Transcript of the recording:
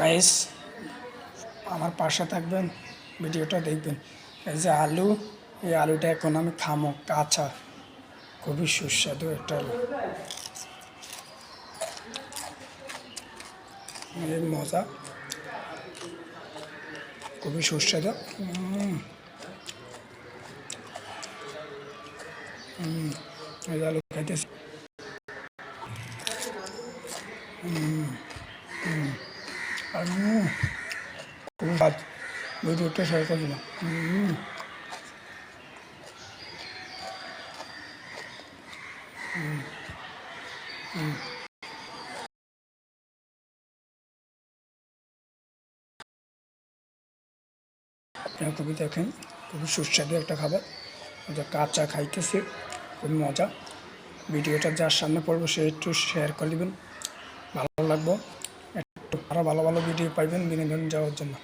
Guys, আমার পাশে থাকবেন, ভিডিওটা দেখবেন। এই যে আলু, এই আলুটা এখন আমি খামো কাঁচা, খুবই সুস্বাদু একটা আলু, এর মজা খুবই সুস্বাদু। এই যে আলু খাইতেছি, আর খুবই স্বাদ। ভিডিওটা শেয়ার করে দিলাম। আপনারা খুবই দেখেন, খুবই সুস্বাদু একটা খাবার, যে কাঁচা খাইতেছে, খুবই মজা। ভিডিওটা যার সামনে পড়বো সে একটু শেয়ার করে দেবেন, ভালো লাগবো। একটু আরও ভালো ভালো ভিডিও পাইবেন বিনোদন যাওয়ার জন্য।